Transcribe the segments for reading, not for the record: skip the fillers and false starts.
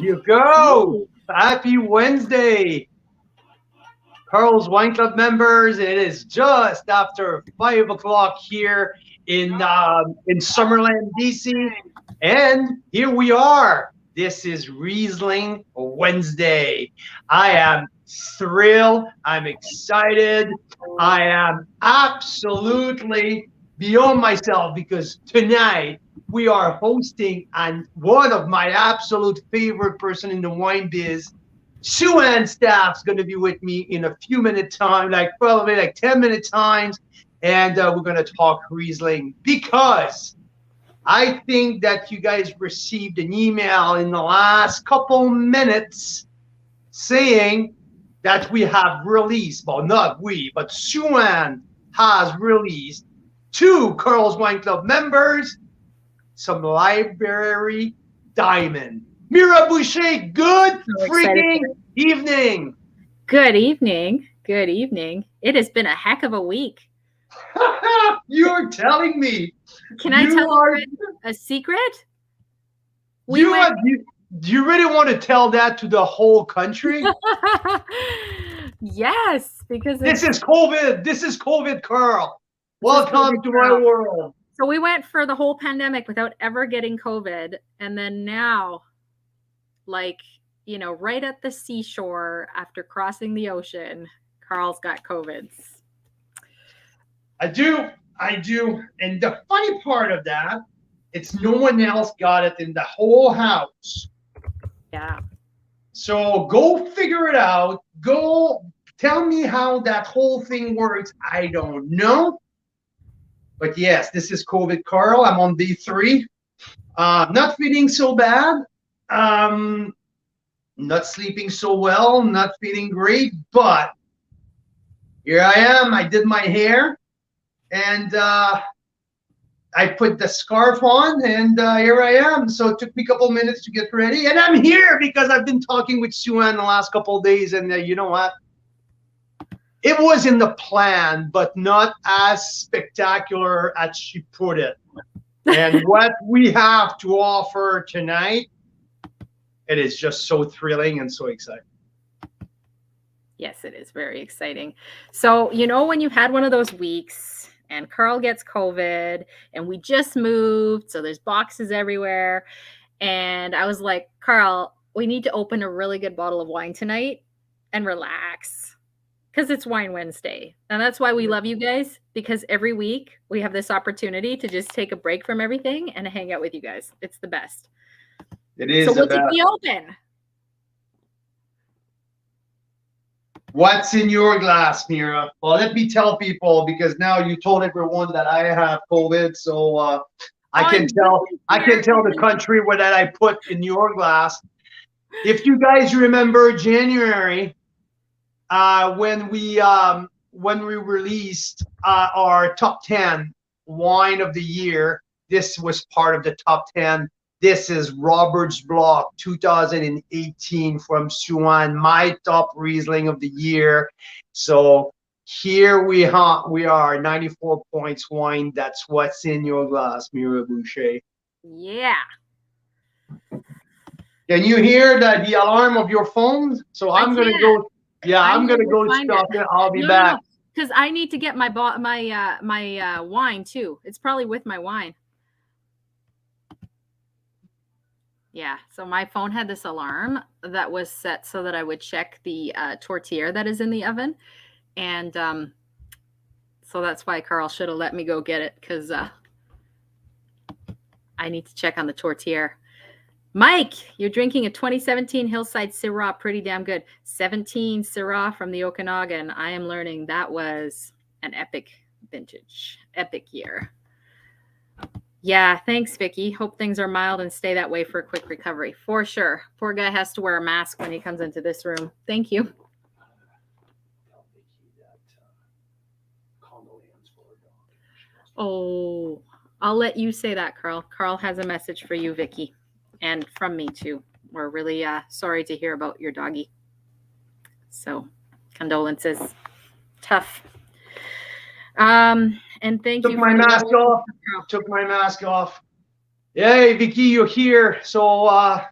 You go. Happy Wednesday, Carl's Wine Club members. It is just after 5 o'clock here in Summerland, DC, and here we are. This is Riesling Wednesday. I am thrilled. I'm excited. I am absolutely beyond myself because tonight we are hosting and one of my absolute favorite person in the wine biz, Sue-Ann Staff's going to be with me in a few minutes time, probably 10-minute times, and we're going to talk Riesling because I think that you guys received an email in the last couple minutes saying that we have released, well, not we, but Sue-Ann has released to Carl's Wine Club members some library diamond. Mira Boucher, good freaking evening. Good evening. Good evening. It has been a heck of a week. You're telling me. Can I tell you a secret? Do you really want to tell that to the whole country? Yes, because this is COVID. This is COVID, Carl. Welcome to my world. So we went for the whole pandemic without ever getting COVID. And then now, right at the seashore after crossing the ocean, Carl's got COVID. I do. And the funny part of that, it's no one else got it in the whole house. Yeah. So go figure it out. Go tell me how that whole thing works. I don't know. But yes, this is COVID, Carl. I'm on day 3. Not feeling so bad. Not sleeping so well. Not feeling great. But here I am. I did my hair. And I put the scarf on. And here I am. So it took me a couple minutes to get ready. And I'm here because I've been talking with Sue-Ann the last couple of days. And you know what? It was in the plan, but not as spectacular as she put it. And what we have to offer tonight, it is just so thrilling and so exciting. Yes, it is very exciting. So, when you had one of those weeks and Carl gets COVID and we just moved, so there's boxes everywhere. And I was like, Carl, we need to open a really good bottle of wine tonight and relax. Because it's Wine Wednesday. And that's why we love you guys, because every week we have this opportunity to just take a break from everything and hang out with you guys. It's the best. It is. So what did we open? What's in your glass, Mira? Well, let me tell people, because now you told everyone that I have COVID, so I can tell the country what that I put in your glass. If you guys remember January, when we released our top 10 wine of the year, this was part of the top 10. This is Robert's Block 2018 from Sue-Ann, my top Riesling of the year. So here we are, 94 points wine. That's what's in your glass, Mira Boucher. Yeah. Can you hear the alarm of your phone? So I'm going to go. Yeah, I'm gonna go stop it. I'll be back. Because I need to get my wine too. It's probably with my wine. Yeah. So my phone had this alarm that was set so that I would check the tortilla that is in the oven, and so that's why Carl should have let me go get it, because I need to check on the tortilla. Mike, you're drinking a 2017 Hillside Syrah, pretty damn good. 17 Syrah from the Okanagan. I am learning that was an epic vintage, epic year. Yeah, thanks, Vicky. Hope things are mild and stay that way for a quick recovery. For sure. Poor guy has to wear a mask when he comes into this room. Thank you. Oh, I'll let you say that, Carl. Carl has a message for you, Vicky. And from me too. We're really sorry to hear about your doggy. So, condolences. Tough. And thank you. Took my mask off. Hey, Vicky, you're here. So,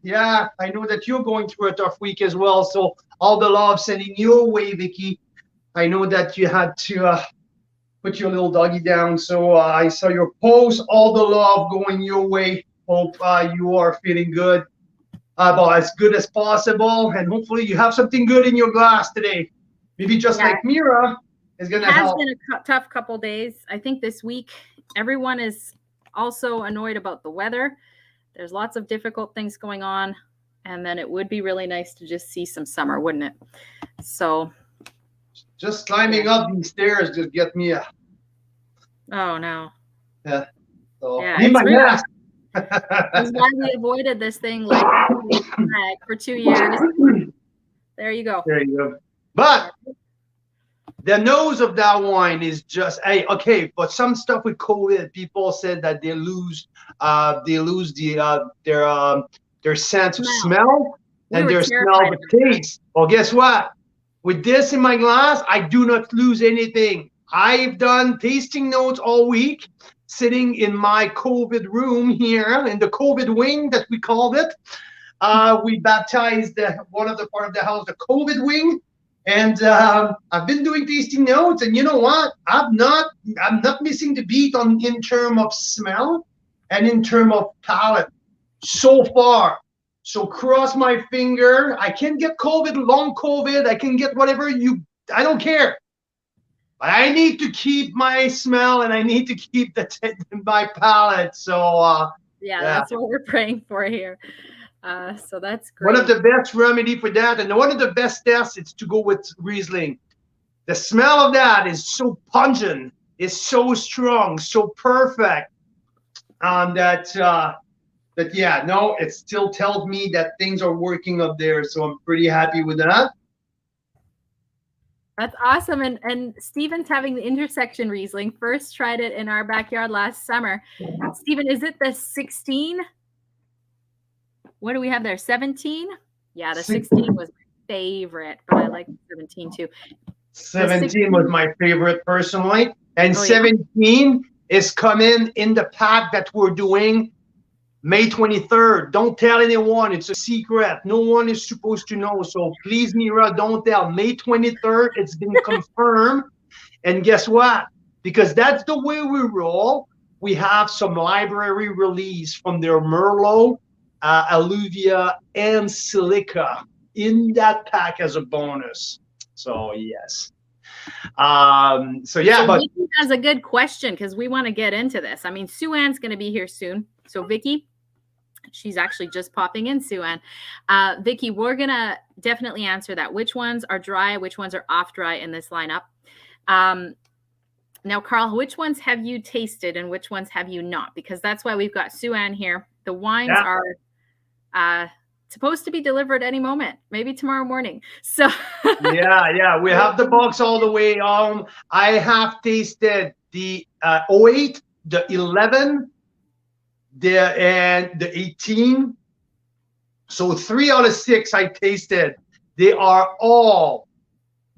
yeah, I know that you're going through a tough week as well. So, all the love sending your way, Vicky. I know that you had to put your little doggy down. So, I saw your post. All the love going your way. Hope you are feeling good, about as good as possible. And hopefully, you have something good in your glass today. Maybe just Yeah, like Mira is going it to has help. been a tough couple days. I think this week everyone is also annoyed about the weather. There's lots of difficult things going on, and then it would be really nice to just see some summer, wouldn't it? So, Just yeah. climbing up these stairs just get me a. Oh no. Yeah. So, Yeah, need it's my real. mask. This is why we avoided this thing like for 2 years. There you go. There you go. But the nose of that wine is just hey, okay. But some stuff with COVID, people said that they lose their sense of smell We and were their smell terrified of about that. taste. Well, guess what? With this in my glass, I do not lose anything. I've done tasting notes all week, sitting in my COVID room here in the COVID wing that we called it. We baptized one of the part of the house the COVID wing, and I've been doing tasting notes. And you know what? I'm not missing the beat on in term of smell and in term of palate so far. So cross my finger. I can get COVID, long COVID. I can get whatever you. I don't care. But I need to keep my smell and I need to keep my palate. So Yeah, that's what we're praying for here. So that's great. One of the best remedy for that, and one of the best tests, is to go with Riesling. The smell of that is so pungent, is so strong, so perfect, it still tells me that things are working up there. So I'm pretty happy with that. That's awesome. And Stephen's having the intersection Riesling. First tried it in our backyard last summer. Stephen, is it the 16? What do we have there? 17? Yeah, the 16 was my favorite, but I like 17 too. 17 was my favorite personally. And 17 is coming in the pack that we're doing May 23rd. Don't tell anyone. It's a secret. No one is supposed to know. So please, Mira, don't tell. May 23rd, it's been confirmed. And guess what? Because that's the way we roll. We have some library release from their Merlot, Alluvia, and Silica in that pack as a bonus. So yes. So Vicky has a good question because we want to get into this. I mean, Sue-Ann's going to be here soon. So Vicky, she's actually just popping in, Sue-Ann. Vicky, we're going to definitely answer that. Which ones are dry? Which ones are off dry in this lineup? Now, Carl, which ones have you tasted and which ones have you not? Because that's why we've got Sue-Ann here. The wines are supposed to be delivered any moment, maybe tomorrow morning. So yeah, we have the box all the way home. I have tasted the 08, the 11, and the 18. So 3 out of 6 I tasted. They are all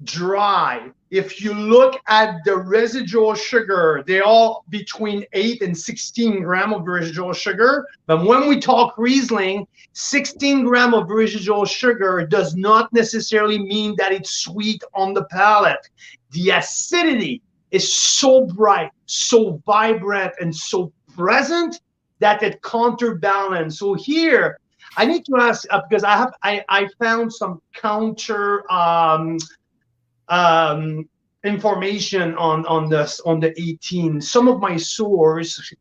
dry. If you look at the residual sugar, they're all between 8 and 16 grams of residual sugar. But when we talk Riesling, 16 grams of residual sugar does not necessarily mean that it's sweet on the palate. The acidity is so bright, so vibrant, and so present that it counterbalances. So here, I need to ask, because I found some counter information on the 18. Some of my sources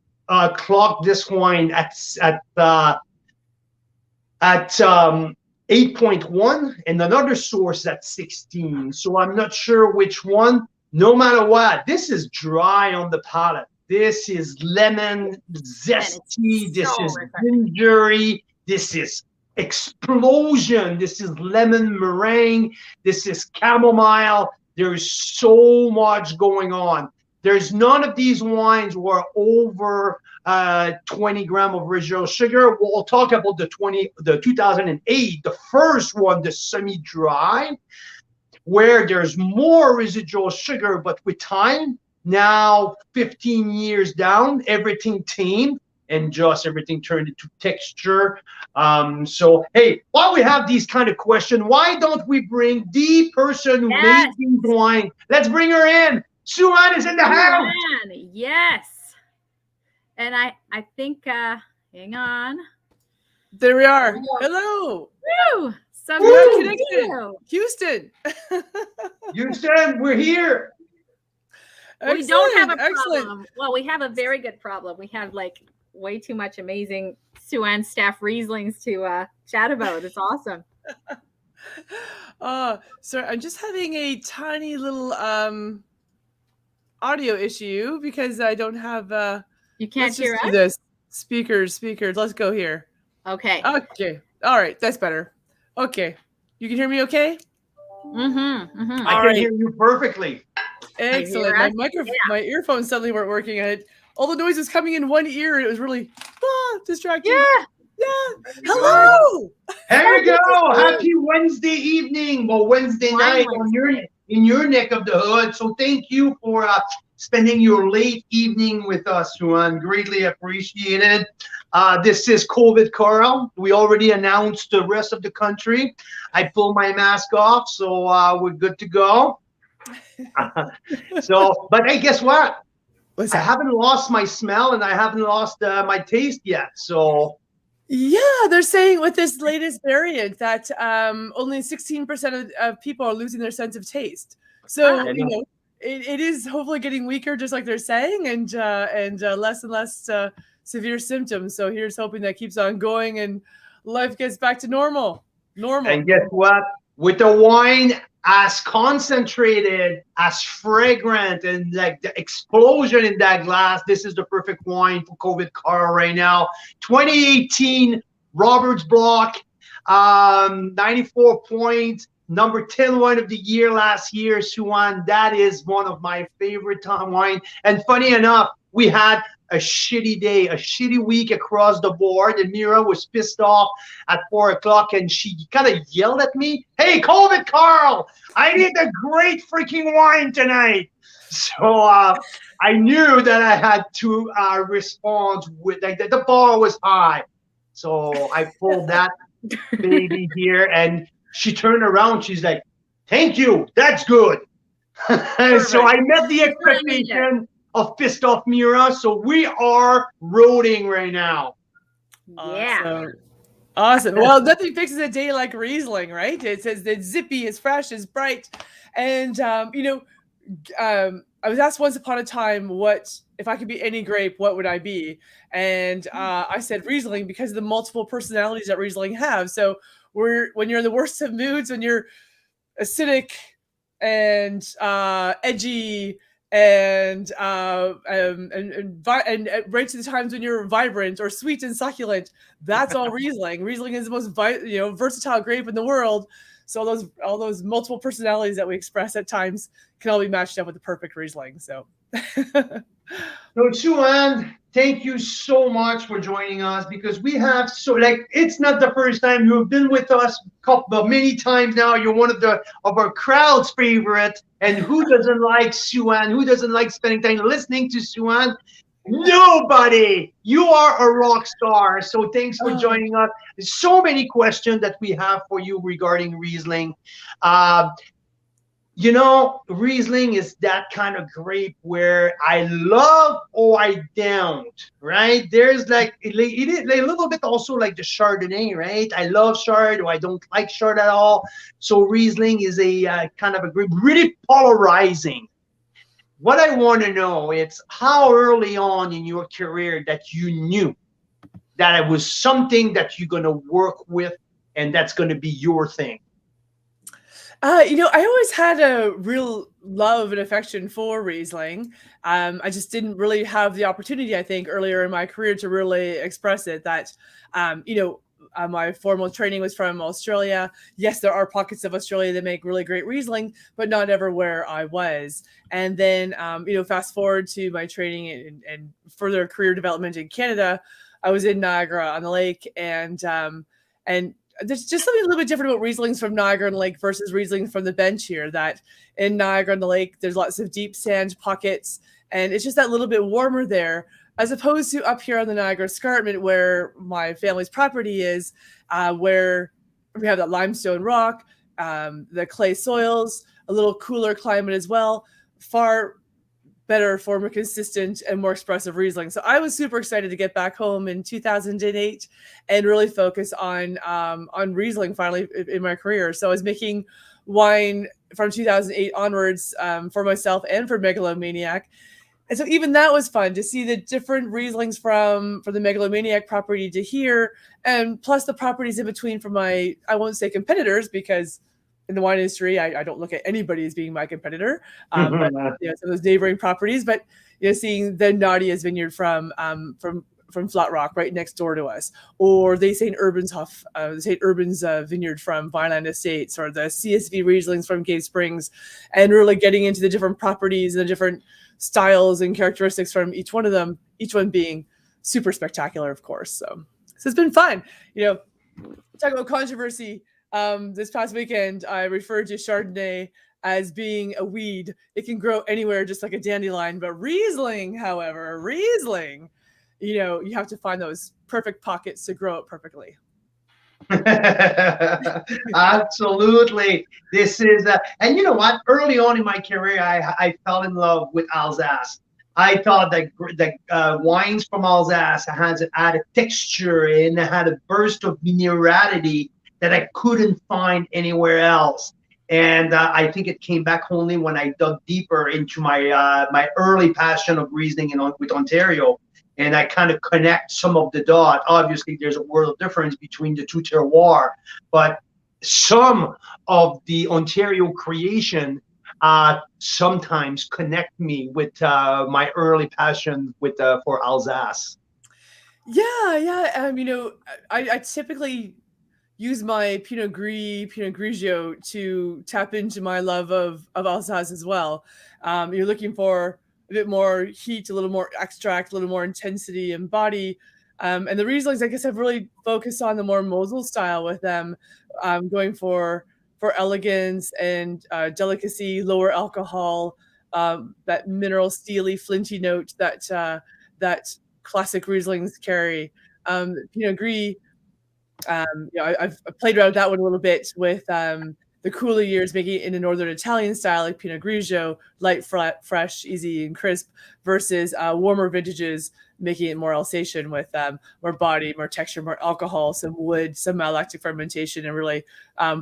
clocked this wine at 8.1 and another source at 16. So I'm not sure which one. No matter what, this is dry on the palate. This is lemon zesty. This is gingery. This is explosion. This is lemon meringue. This is chamomile. There's so much going on. There's none of these wines were over 20 grams of residual sugar. We'll talk about the 2008, the first one, the semi-dry, where there's more residual sugar, but with time, now 15 years down, everything tamed. and just everything turned into texture. So, hey, while we have these kind of questions, why don't we bring the person who made Yes. these wine? Let's bring her in. Sue-Ann is in the house. Sue-Ann, yes. And I think, hang on. There we are. Hello. Woo! So Woo! good to Connection. see you. Houston. Houston, we're here. We don't have a Excellent. problem. Well, we have a very good problem. We have like way too much amazing Sue-Ann Staff Rieslings to chat about. It's awesome. So I'm just having a tiny little audio issue because I don't have You can't let's hear just do us? this. Speakers. Let's go here. Okay. Okay. All right, that's better. Okay. You can hear me okay? Mm-hmm. Mm-hmm. I All can right. hear you perfectly. Excellent. us? My earphones suddenly weren't working. All the noise was coming in one ear and it was really distracting. Yeah. Hello. Here we go. Happy Happy Wednesday evening. Well, Wednesday night on in your neck of the hood. So thank you for spending your late evening with us, Sue-Ann. Greatly appreciated. This is COVID Carl. We already announced the rest of the country. I pulled my mask off, so we're good to go. But hey, guess what? What's I that? haven't lost my smell and I haven't lost my taste yet. So Yeah, they're saying with this latest variant that only 16% of people are losing their sense of taste. So it is hopefully getting weaker, just like they're saying, and less and less severe symptoms. So here's hoping that keeps on going and life gets back to normal. And guess what? With the wine as concentrated, as fragrant, and like the explosion in that glass, this is the perfect wine for COVID Carl right now. 2018 Roberts Block, 94 points, number 10 wine of the year last year, Sue-Ann. That is one of my favorite wine. And funny enough, we had a shitty day, a shitty week across the board. And Mira was pissed off at 4 o'clock and she kind of yelled at me, "Hey, COVID Carl, I need a great freaking wine tonight." So I knew that I had to respond with, like, the bar was high. So I pulled that baby here and she turned around. She's like, "Thank you, that's good." So I met the expectation of pissed off Mira. So we are roading right now. Yeah. Awesome. Well, nothing fixes a day like Riesling, right? It says it's zippy, it's fresh, it's bright. And, I was asked once upon a time, what if I could be any grape, what would I be? And I said Riesling because of the multiple personalities that Riesling have. So when you're in the worst of moods, when you're acidic and edgy and right to the times when you're vibrant or sweet and succulent, that's all Riesling. Riesling is the most versatile grape in the world. So all those multiple personalities that we express at times can all be matched up with the perfect Riesling. So, So Sue-Ann, thank you so much for joining us, because we have it's not the first time you've been with us many times now. You're one of our crowd's favorite. And who doesn't like Sue-Ann? Who doesn't like spending time listening to Sue-Ann? Nobody. You are a rock star. So thanks for joining us. There's so many questions that we have for you regarding Riesling. Riesling is that kind of grape where I love or I don't, right? There's like a little bit also like the Chardonnay, right? I love Chard or I don't like Chard at all. So Riesling is a kind of a grape, really polarizing. What I want to know is how early on in your career that you knew that it was something that you're going to work with and that's going to be your thing. I always had a real love and affection for Riesling. I just didn't really have the opportunity, I think, earlier in my career to really express it. That, my formal training was from Australia. Yes, there are pockets of Australia that make really great Riesling, but not everywhere I was. And then, fast forward to my training and further career development in Canada, I was in Niagara on the Lake, and there's just something a little bit different about Rieslings from Niagara on the Lake versus Rieslings from the bench here, that in Niagara on the Lake, there's lots of deep sand pockets, and it's just that little bit warmer there. as opposed to up here on the Niagara Escarpment, where my family's property is, where we have that limestone rock, the clay soils, a little cooler climate as well, far better for more consistent and more expressive Riesling. So I was super excited to get back home in 2008 and really focus on Riesling finally in my career. So I was making wine from 2008 onwards for myself and for Megalomaniac. And so even that was fun to see the different Rieslings from the Megalomaniac property to here, and plus the properties in between from my, I won't say competitors, because in the wine industry, I don't look at anybody as being my competitor, but so those neighboring properties. But seeing the Nadia's vineyard from Flat Rock right next door to us, or the St. Urban's vineyard from Vineland Estates, or the CSV Rieslings from Cave Springs, and really getting into the different properties and the different styles and characteristics from each one of them, each one being super spectacular, of course. So it's been fun. Talk about controversy. This past weekend, I referred to Chardonnay as being a weed. It can grow anywhere, just like a dandelion. But Riesling, however, you have to find those perfect pockets to grow it perfectly. Absolutely. This is, and you know what? Early on in my career, I fell in love with Alsace. I thought that the wines from Alsace had a texture and it had a burst of minerality that I couldn't find anywhere else. And I think it came back only when I dug deeper into my early passion of Riesling with Ontario. And I kind of connect some of the dots. Obviously, there's a world of difference between the two terroirs, but some of the Ontario creation sometimes connect me with my early passion for Alsace. Yeah. I typically use my Pinot Gris, Pinot Grigio to tap into my love of Alsace as well. You're looking for a bit more heat, a little more extract, a little more intensity and body. And the Rieslings, I guess I've really focused on the more Mosel style with them, going for elegance and delicacy, lower alcohol, that mineral, steely, flinty note that classic Rieslings carry. Pinot Gris, I've played around with that one a little bit with the cooler years, making it in a northern Italian style like Pinot Grigio, light, fresh, easy, and crisp, versus warmer vintages, making it more Alsatian with more body, more texture, more alcohol, some wood, some malolactic fermentation, and really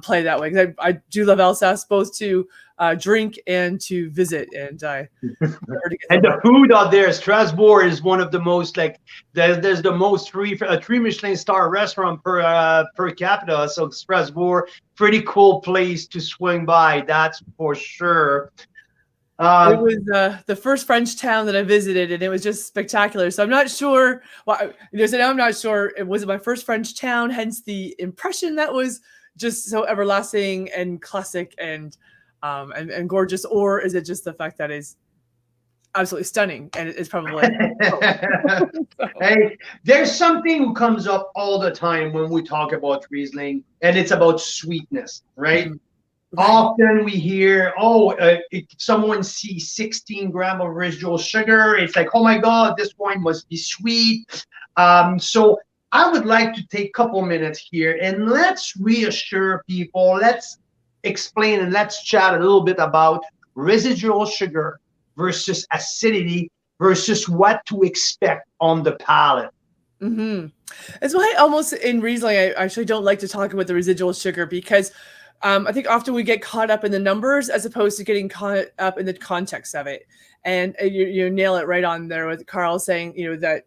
play that way. Because I do love Alsace, both to drink and to visit. And the food out there, Strasbourg is one of the most, like, there's the most three Michelin star restaurant per capita. So Strasbourg, pretty cool place to swing by, that's for sure. It was the first French town that I visited, and it was just spectacular. So I'm not sure. Well, so now I'm not sure. Was it my first French town? Hence the impression that was just so everlasting and classic and gorgeous, or is it just the fact that it's absolutely stunning and it's probably? Hey, there's something who comes up all the time when we talk about Riesling, and it's about sweetness, right? Mm-hmm. Often we hear, someone sees 16 grams of residual sugar. It's like, oh my God, this wine must be sweet. So I would like to take a couple minutes here and let's reassure people. Let's explain and let's chat a little bit about residual sugar versus acidity versus what to expect on the palate. Mm-hmm. That's why almost in Riesling, I actually don't like to talk about the residual sugar, because I think often we get caught up in the numbers as opposed to getting caught up in the context of it. And you nail it right on there with Carl saying, that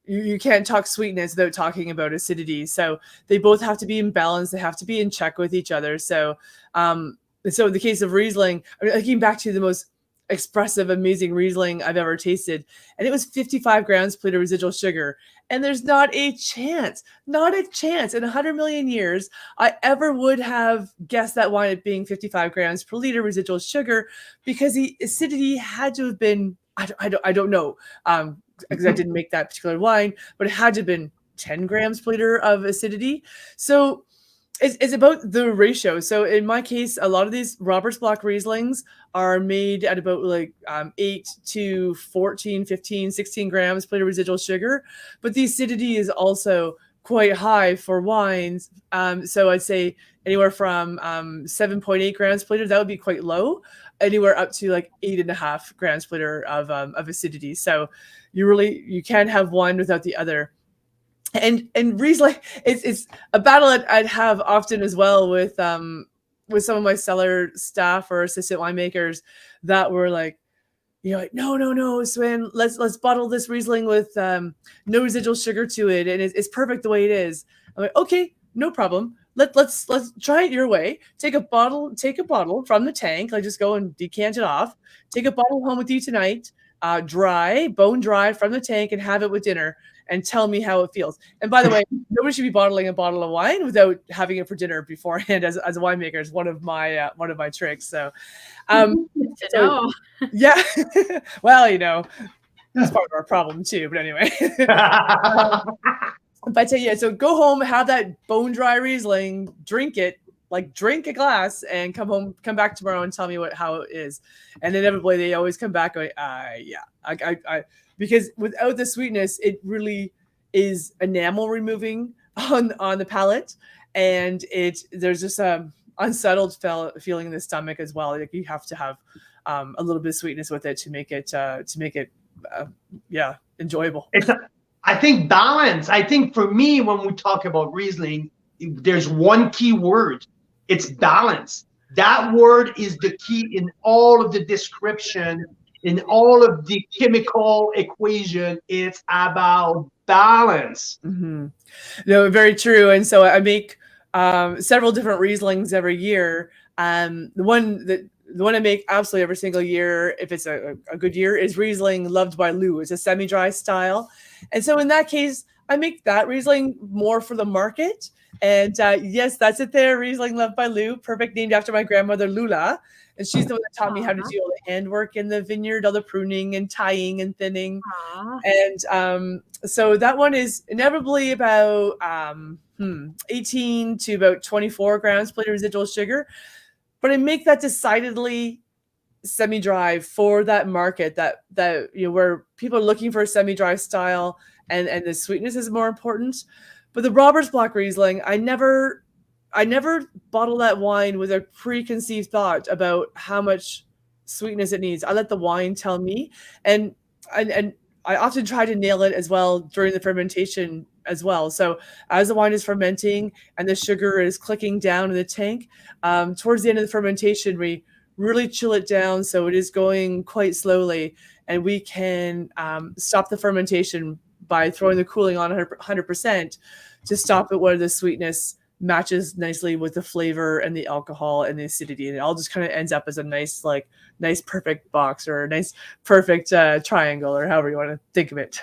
you can't talk sweetness without talking about acidity. So they both have to be in balance. They have to be in check with each other. So, in the case of Riesling, I came back to the most expressive, amazing Riesling I've ever tasted, and it was 55 grams per liter residual sugar. And there's not a chance in 100 million years I ever would have guessed that wine at being 55 grams per liter residual sugar, because the acidity had to have been, I don't know, because I didn't make that particular wine, but it had to have been 10 grams per liter of acidity. So It's about the ratio. So in my case, a lot of these Roberts Block Rieslings are made at about like 8 to 14, 15, 16 grams per residual sugar. But the acidity is also quite high for wines. So I'd say anywhere from 7.8 grams per liter, that would be quite low, anywhere up to like 8.5 grams per liter of acidity. So you can't have one without the other. And Riesling, it's a battle I'd have often as well with some of my cellar staff or assistant winemakers that were like, like, no, Sue-Ann, let's bottle this Riesling with no residual sugar to it, and it's perfect the way it is. I'm like, okay, no problem. Let's try it your way. Take a bottle from the tank. Like, just go and decant it off. Take a bottle home with you tonight, bone dry from the tank, and have it with dinner. And tell me how it feels. And by the way, nobody should be bottling a bottle of wine without having it for dinner beforehand. As a winemaker, is one of my tricks. So, yeah. Well, that's part of our problem too. But anyway, but yeah. So go home, have that bone dry Riesling, drink it, like drink a glass, and come back tomorrow and tell me how it is. And inevitably, they always come back going, yeah, because without the sweetness, it really is enamel removing on the palate, and there's just a unsettled feeling in the stomach as well. Like, you have to have a little bit of sweetness with it to make it enjoyable. I think balance. I think for me, when we talk about Riesling, there's one key word. It's balance. That word is the key in all of the description. In all of the chemical equation, it's about balance. Mm-hmm. No, very true. And so I make several different Rieslings every year. The one I make absolutely every single year, if it's a good year, is Riesling Loved by Lou. It's a semi-dry style. And so in that case, I make that Riesling more for the market. And yes, that's it there, Riesling Loved by Lou, perfect, named after my grandmother, Lula. And she's the one that taught me how to do all the handwork in the vineyard, all the pruning and tying and thinning. And so that one is inevitably about 18 to about 24 grams per liter residual sugar. But I make that decidedly semi-dry for that market, that where people are looking for a semi-dry style, and the sweetness is more important. But the Roberts Block Riesling, I never bottle that wine with a preconceived thought about how much sweetness it needs. I let the wine tell me, and I often try to nail it as well during the fermentation as well. So as the wine is fermenting and the sugar is clicking down in the tank, towards the end of the fermentation, we really chill it down so it is going quite slowly, and we can stop the fermentation by throwing the cooling on 100% to stop it where the sweetness matches nicely with the flavor and the alcohol and the acidity, and it all just kind of ends up as a nice perfect box, or a nice perfect triangle, or however you want to think of it.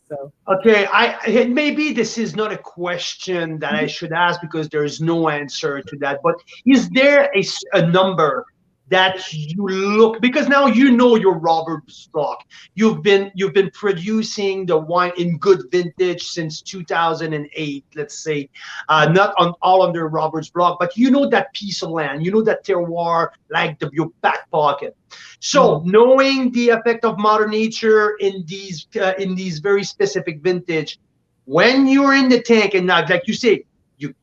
So. Okay, maybe this is not a question that I should ask because there is no answer to that, but is there a number that you look, because now you know your Roberts Block. You've been producing the wine in good vintage since 2008, let's say, not all under Roberts Block, but you know that piece of land, you know that terroir like your back pocket. So knowing the effect of Mother Nature in these very specific vintage, when you're in the tank and like you say,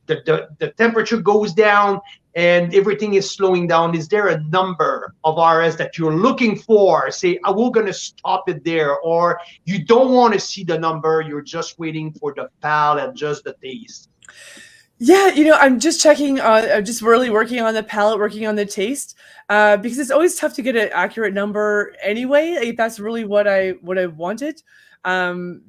the temperature goes down and everything is slowing down, is there a number of RS that you're looking for? Say, we're going to stop it there, or you don't want to see the number, you're just waiting for the palate, just the taste? Yeah, I'm just checking on, I'm just really working on the palate, working on the taste, because it's always tough to get an accurate number anyway. Like, that's really what I wanted.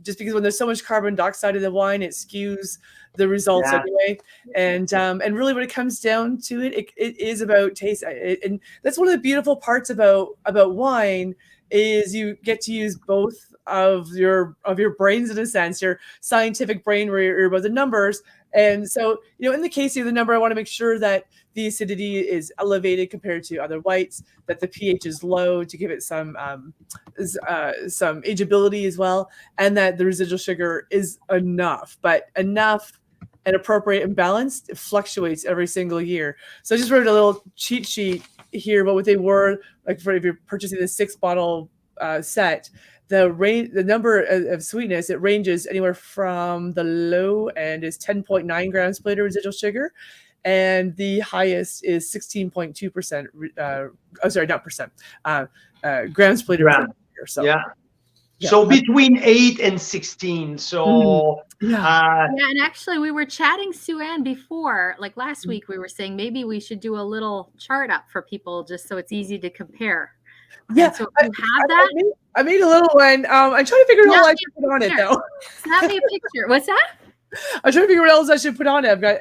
Just because when there's so much carbon dioxide in the wine, it skews the results anyway. And really when it comes down to it is about taste. And that's one of the beautiful parts about wine, is you get to use both of your brains, in a sense, your scientific brain, where you're about the numbers. And so, in the case of the number, I want to make sure that the acidity is elevated compared to other whites, that the pH is low to give it some ageability as well, and that the residual sugar is enough, but enough and appropriate and balanced, it fluctuates every single year. So I just wrote a little cheat sheet here about what they were, like for if you're purchasing the 6-bottle set. The number of sweetness, it ranges anywhere from the low end is 10.9 grams per liter residual sugar, and the highest is 16.2%. Sorry, not percent. Grams per liter. So yeah. So between 8 and 16. So yeah, and actually we were chatting, Sue-Ann, before, like last week, we were saying maybe we should do a little chart up for people just so it's easy to compare. Yeah, and so if you have that. I made a little one. I'm trying to figure out what I should put on it though. Snap me a picture. What's that? I'm trying to figure out what else I should put on it. I've got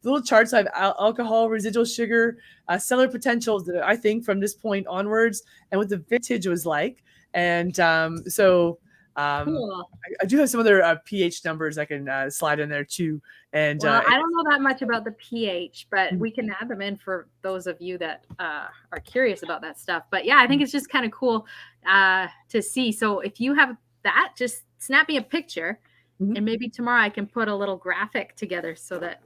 little charts. I have alcohol, residual sugar, cellar potential, I think, from this point onwards, and what the vintage was like. And cool. I do have some other pH numbers I can slide in there too. And well, I don't know that much about the pH, but we can add them in for those of you that are curious about that stuff. But yeah, I think it's just kind of cool to see. So if you have that, just snap me a picture, and maybe tomorrow I can put a little graphic together so that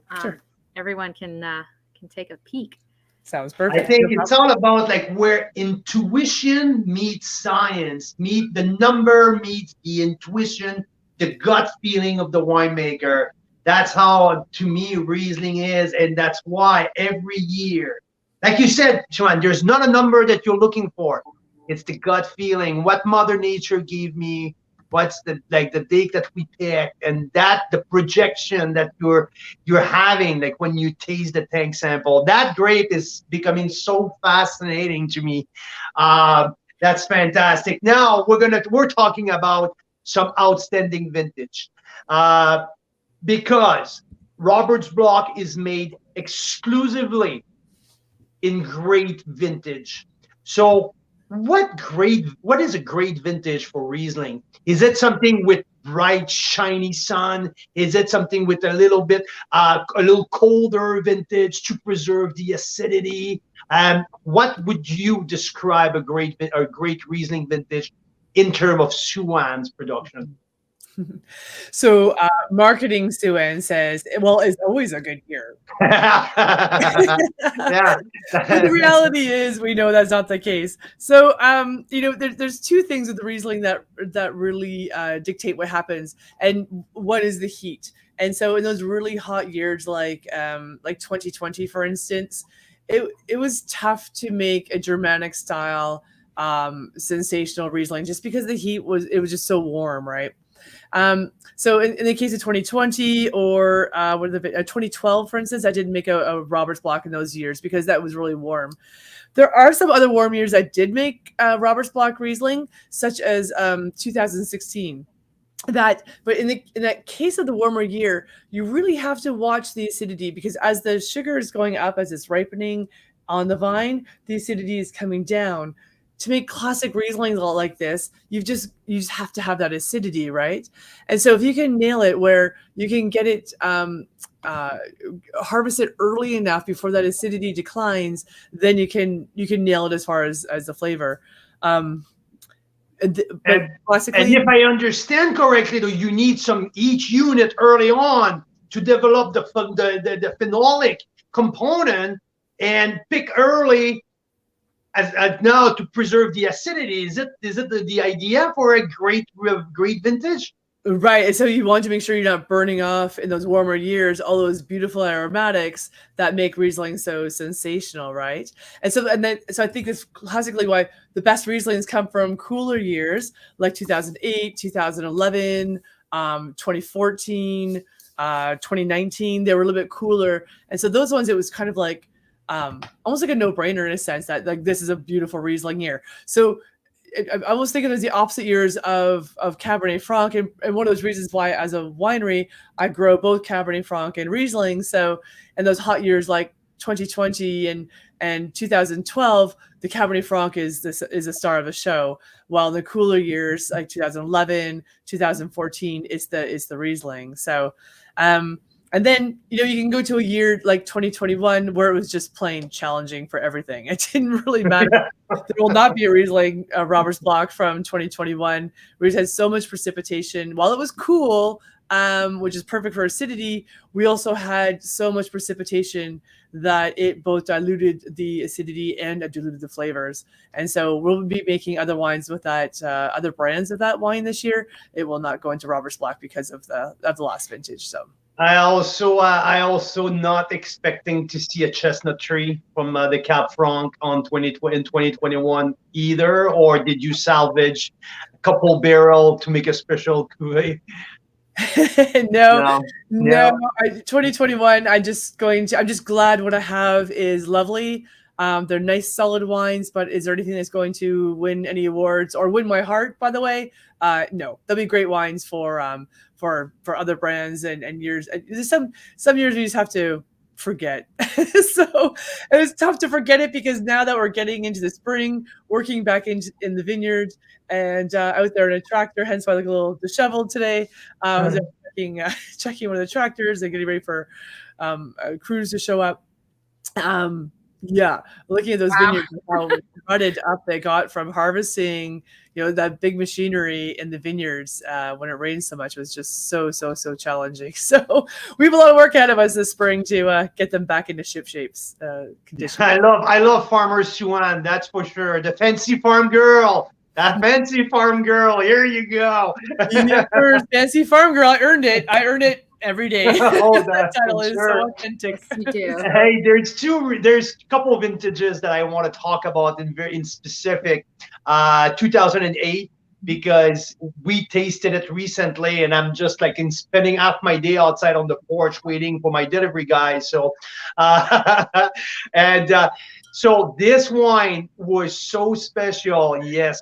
everyone can take a peek. Sounds perfect. I think it's all about like where intuition meets science, the number meets the intuition, the gut feeling of the winemaker. That's how, to me, Riesling is, and that's why every year, like you said, Sue-Ann, there's not a number that you're looking for. It's the gut feeling. What Mother Nature gave me. What's the date that we picked, and that the projection that you're having, like when you taste the tank sample, that grape is becoming so fascinating to me. That's fantastic. Now we're talking about some outstanding vintage, because Robert's Block is made exclusively in great vintage. So what is a great vintage for Riesling? Is it something with bright, shiny sun? Is it something with a little bit, a little colder vintage to preserve the acidity? What would you describe a great Riesling vintage in terms of Sue-Ann's production? So marketing, Sue-Ann says, well, it's always a good year. Yeah. But the reality is, we know that's not the case. So there's two things with the Riesling that really dictate what happens, and one is the heat. And so in those really hot years, like 2020, for instance, it was tough to make a Germanic style sensational Riesling just because the heat was just so warm, right? So in the case of 2020 or 2012, for instance, I didn't make a Robert's Block in those years because that was really warm. There are some other warm years I did make Robert's Block Riesling, such as 2016. But in that case of the warmer year, you really have to watch the acidity, because as the sugar is going up, as it's ripening on the vine, the acidity is coming down. To make classic Rieslings like this, you just have to have that acidity, right? And so if you can nail it where you can get it harvest it early enough before that acidity declines, then you can nail it as far as the flavor. But classically, and if I understand correctly, though, you need each unit early on to develop the phenolic component and pick early. As now to preserve the acidity. Is it the idea for a great vintage? Right. And so you want to make sure you're not burning off in those warmer years all those beautiful aromatics that make Riesling so sensational, right? And so I think it's classically why the best Rieslings come from cooler years like 2008, 2011, 2014, 2019. They were a little bit cooler. And so those ones, it was kind of like almost like a no-brainer in a sense that like this is a beautiful Riesling year. So I almost think of it as the opposite years of Cabernet Franc, and one of those reasons why as a winery I grow both Cabernet Franc and Riesling. So in those hot years like 2020 and 2012, the Cabernet Franc is a star of the show, while the cooler years like 2011, 2014 is the Riesling. So and then, you can go to a year like 2021 where it was just plain challenging for everything. It didn't really matter. There will not be a Riesling Robert's Block from 2021. We just had so much precipitation. While it was cool, which is perfect for acidity, we also had so much precipitation that it both diluted the acidity and diluted the flavors. And so we'll be making other wines with that, other brands of that wine this year. It will not go into Robert's Black because of the last vintage. So I also not expecting to see a chestnut tree from the Cap Franc in 2021 either. Or did you salvage a couple barrel to make a special cuvee? No. No. 2021. I'm just glad what I have is lovely. They're nice, solid wines. But is there anything that's going to win any awards or win my heart? By the way, no. They'll be great wines for other brands and years. There's some years we just have to forget. So it was tough to forget it because now that we're getting into the spring, working back in the vineyards and out there in a tractor, hence why I look a little disheveled today. I was checking one of the tractors and getting ready for a cruise to show up. Yeah, looking at those vineyards, how rutted up they got from harvesting, that big machinery in the vineyards when it rains so much was just so challenging. So we have a lot of work ahead of us this spring to get them back into shipshape condition. I love farmer Sue-Ann, that's for sure. The fancy farm girl. That fancy farm girl. Here you go. Fancy farm girl. I earned it every day. Oh, that's that title for is sure. so authentic. You do. Hey, there's a couple of vintages that I want to talk about in specific. 2008, because we tasted it recently, and I'm just like spending half my day outside on the porch waiting for my delivery guys. So, so this wine was so special. Yes,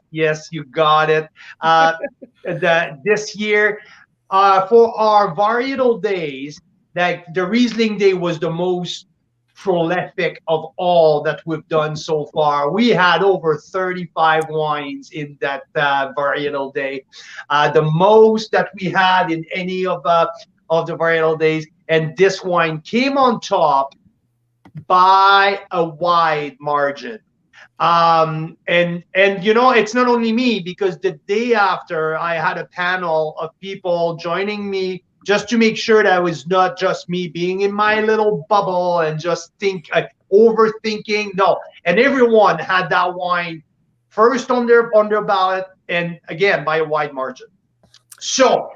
you got it. That this year, for our varietal days, that the Riesling day was the most prolific of all that we've done so far. We had over 35 wines in that varietal day, the most that we had in any of the varietal days. And this wine came on top by a wide margin. And it's not only me, because the day after I had a panel of people joining me just to make sure that it was not just me being in my little bubble and just overthinking. No, and everyone had that wine first on their ballot, and again by a wide margin. So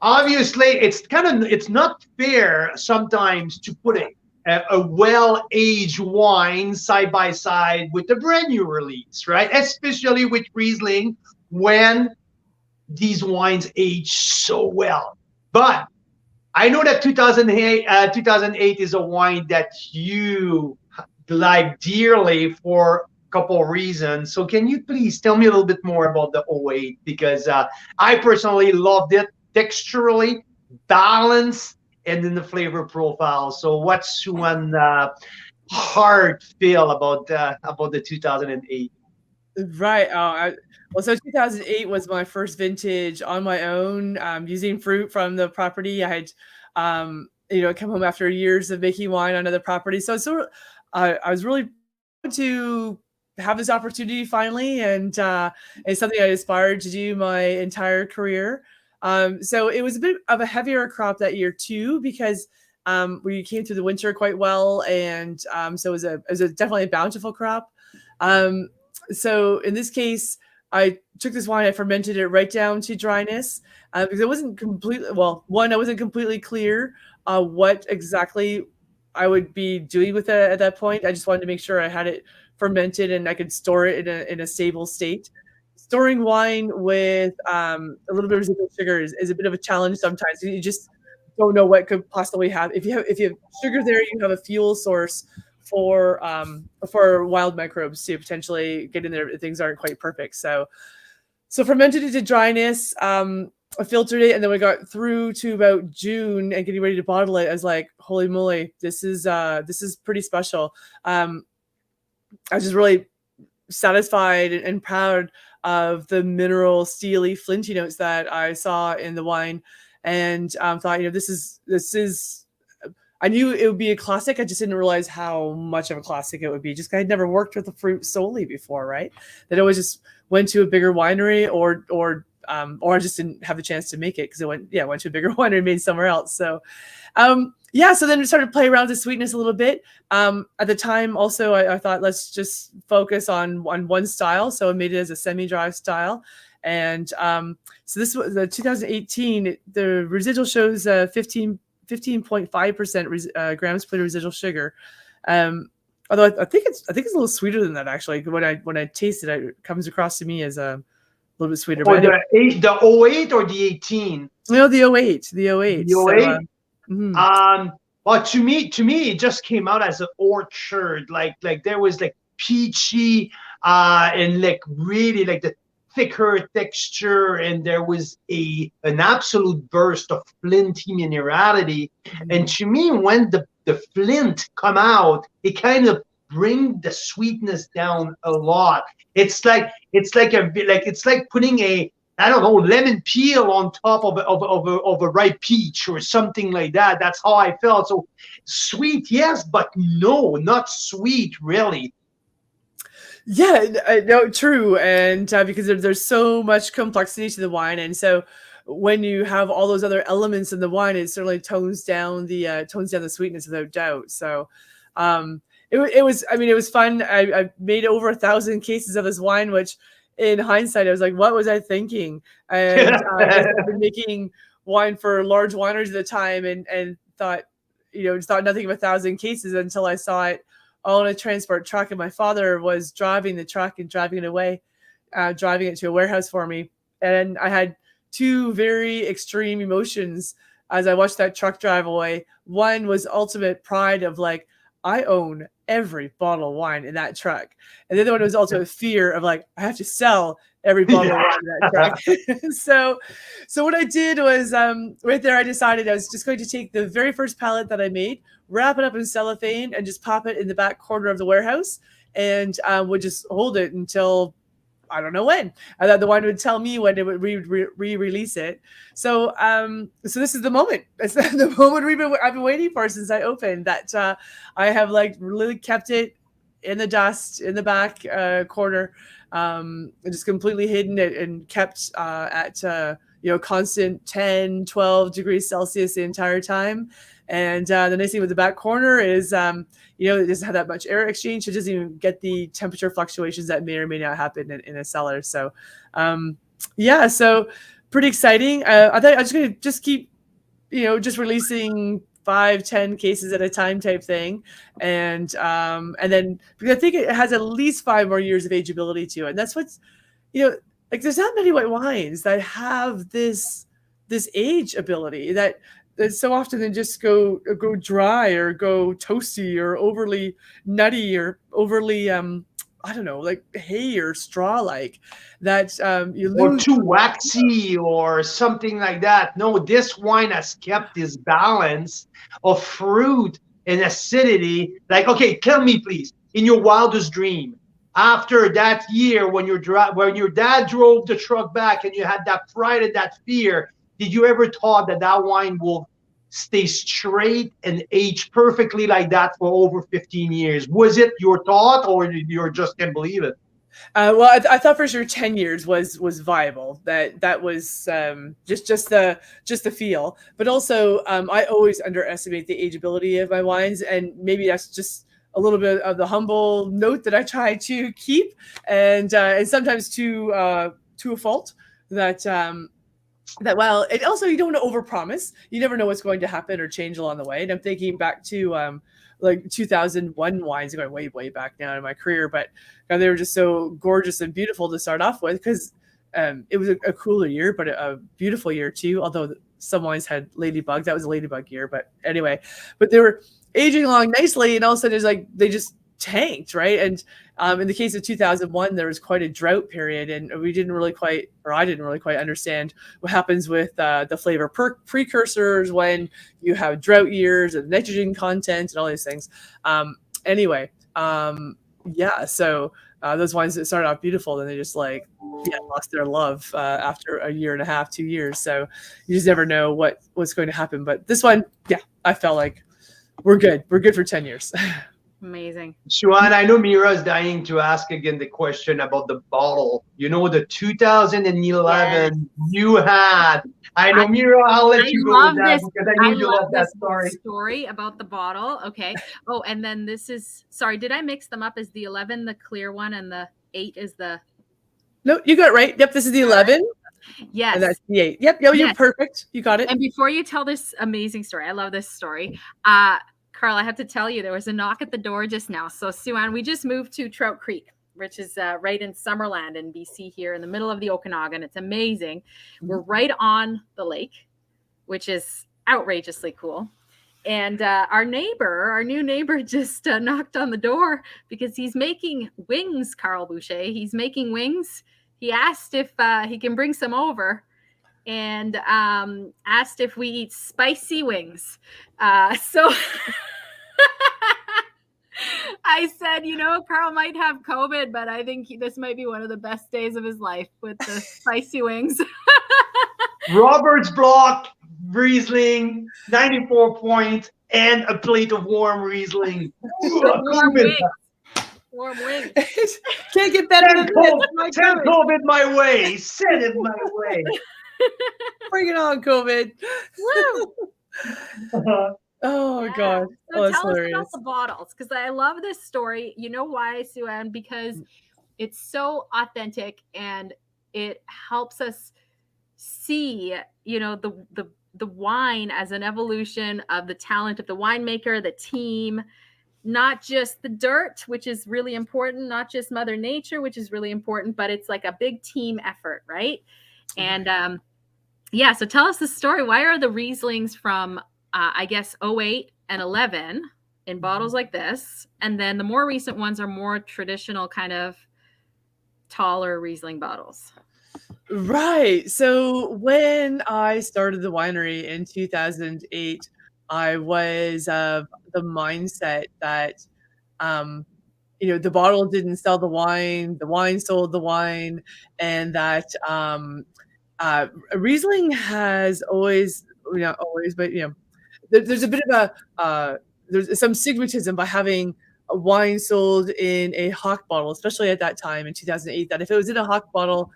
obviously it's not fair sometimes to put a well-aged wine side by side with a brand new release, right? Especially with Riesling, when these wines age so well. But I know that 2008 is a wine that you like dearly for a couple of reasons. So can you please tell me a little bit more about the 08? Because I personally loved it texturally, balanced, and in the flavor profile. So what's Sue-Ann heart feel about the 2008? Right. So 2008 was my first vintage on my own, using fruit from the property. I had, come home after years of making wine on other properties. So I was really proud to have this opportunity finally, and it's something I aspired to do my entire career. So it was a bit of a heavier crop that year too, because we came through the winter quite well, and so it was definitely a bountiful crop. So in this case, I took this wine, I fermented it right down to dryness, because it wasn't completely, I wasn't completely clear what exactly I would be doing with it at that point. I just wanted to make sure I had it fermented and I could store it in a stable state. Storing wine with a little bit of residual sugar is a bit of a challenge sometimes. You just don't know what could possibly have. If you have sugar there, you have a fuel source for wild microbes to potentially get in there if things aren't quite perfect. So fermented it to dryness. I filtered it, and then we got through to about June and getting ready to bottle it. I was like, holy moly, this is pretty special. I was just really satisfied and proud of the mineral, steely, flinty notes that I saw in the wine, and thought, this is. I knew it would be a classic. I just didn't realize how much of a classic it would be. Just I'd never worked with the fruit solely before, right? That always just went to a bigger winery or or I just didn't have the chance to make it because I went to a bigger winery and made somewhere else. So, so then we started playing around with the sweetness a little bit. At the time, also, I thought let's just focus on one style. So I made it as a semi-dry style. And so this was the 2018. The residual shows 15.5% grams per residual sugar. Although I think it's a little sweeter than that actually. When I taste it, it comes across to me as a little bit sweeter. Or the 08 or the 18? No, the 08. The 08. The 08? So, well, to me, it just came out as an orchard. Like there was like peachy, and like really like the thicker texture, and there was an absolute burst of flinty minerality. And to me, when the flint come out, it kind of bring the sweetness down a lot. It's like putting a, I don't know, lemon peel on top of a ripe peach or something like that. That's how I felt. So sweet, yes, but no, not sweet, really. Yeah, no, true. And because there's so much complexity to the wine, and so when you have all those other elements in the wine, it certainly tones down the sweetness without doubt. So it was fun. I made over 1,000 cases of this wine, which in hindsight, I was like, what was I thinking? And I've been making wine for large wineries at the time and thought, just thought nothing of 1,000 cases until I saw it all on a transport truck. And my father was driving the truck and driving it away, driving it to a warehouse for me. And I had two very extreme emotions as I watched that truck drive away. One was ultimate pride of like, I own every bottle of wine in that truck. And the other one was also a fear of like, I have to sell every bottle of wine in that truck. So what I did was right there, I decided I was just going to take the very first pallet that I made, wrap it up in cellophane and just pop it in the back corner of the warehouse and would just hold it until I don't know when. I thought the wine would tell me when it would re-release it. So this is the moment. It's the moment I've been waiting for since I opened. That I have like really kept it in the dust in the back corner, just completely hidden it and kept at constant 10, 12 degrees Celsius the entire time. And the nice thing with the back corner is, it doesn't have that much air exchange. So it doesn't even get the temperature fluctuations that may or may not happen in a cellar. So, so pretty exciting. I thought I was going to just keep, just releasing 5-10 cases at a time type thing. And then because I think it has at least 5 more years of ageability to it. And that's what's, like there's not many white wines that have this age ability that so often they just go dry or go toasty or overly nutty or overly like hay or straw like that you lose. Or too waxy or something like that. No, this wine has kept this balance of fruit and acidity. Like, okay, tell me please, in your wildest dream, after that year when your dad drove the truck back and you had that pride and that fear, did you ever thought that wine will stay straight and age perfectly like that for over 15 years? Was it your thought, or you just can't believe it? Well, I thought for sure 10 years was viable. That was just the feel. But also, I always underestimate the ageability of my wines, and maybe that's just a little bit of the humble note that I try to keep, and sometimes to a fault. That while it also, you don't want to overpromise. You never know what's going to happen or change along the way. And I'm thinking back to like 2001 wines, going way back now in my career, but they were just so gorgeous and beautiful to start off with because it was a cooler year, but a beautiful year too. Although some wines had ladybug, that was a ladybug year. But anyway, but they were aging along nicely, and all of a sudden it's like they just tanked, right? And in the case of 2001, there was quite a drought period, and I didn't really quite understand what happens with the flavor precursors when you have drought years and nitrogen content and all these things. So those wines that started off beautiful, then they just lost their love after a year and a half, 2 years. So you just never know what's going to happen. But this one, I felt like we're good for 10 years. Amazing. Sue-Ann, I know Mira's dying to ask again the question about the bottle. You know, the 2011 you had. I know, Mira, I'll let you go with that because I know you love that story about the bottle. Okay. Oh, and then this is, sorry, did I mix them up? Is the 11 the clear one and the 8 is the... No, you got it right. Yep, this is the 11. Yes. And that's the 8. Yep, you're perfect. You got it. And before you tell this amazing story, I love this story. Carl, I have to tell you, there was a knock at the door just now. So, Sue-Ann, we just moved to Trout Creek, which is right in Summerland in BC here in the middle of the Okanagan. It's amazing. We're right on the lake, which is outrageously cool. And our new neighbor just knocked on the door because he's making wings, Carl Boucher. He's making wings. He asked if he can bring some over and asked if we eat spicy wings. So I said, Carl might have COVID, but I think this might be one of the best days of his life with the spicy wings. Robert's Block Riesling, 94 points, and a plate of warm Riesling. Warm wings. Can't get better than this. Send COVID my way. Send it my way. Bring it on, COVID. Woo! Oh, God. So tell us about the bottles, because I love this story. You know why, Sue-Ann? Because it's so authentic and it helps us see, the wine as an evolution of the talent of the winemaker, the team, not just the dirt, which is really important, not just Mother Nature, which is really important, but it's like a big team effort, right? And so tell us the story. Why are the Rieslings from I guess 08 and 11 in bottles like this, and then the more recent ones are more traditional, kind of taller Riesling bottles? Right. So when I started the winery in 2008, I was of the mindset that the bottle didn't sell the wine sold the wine, and that Riesling has always, not always, but there's a bit of there's some stigmatism by having a wine sold in a hock bottle, especially at that time in 2008, that if it was in a hock bottle,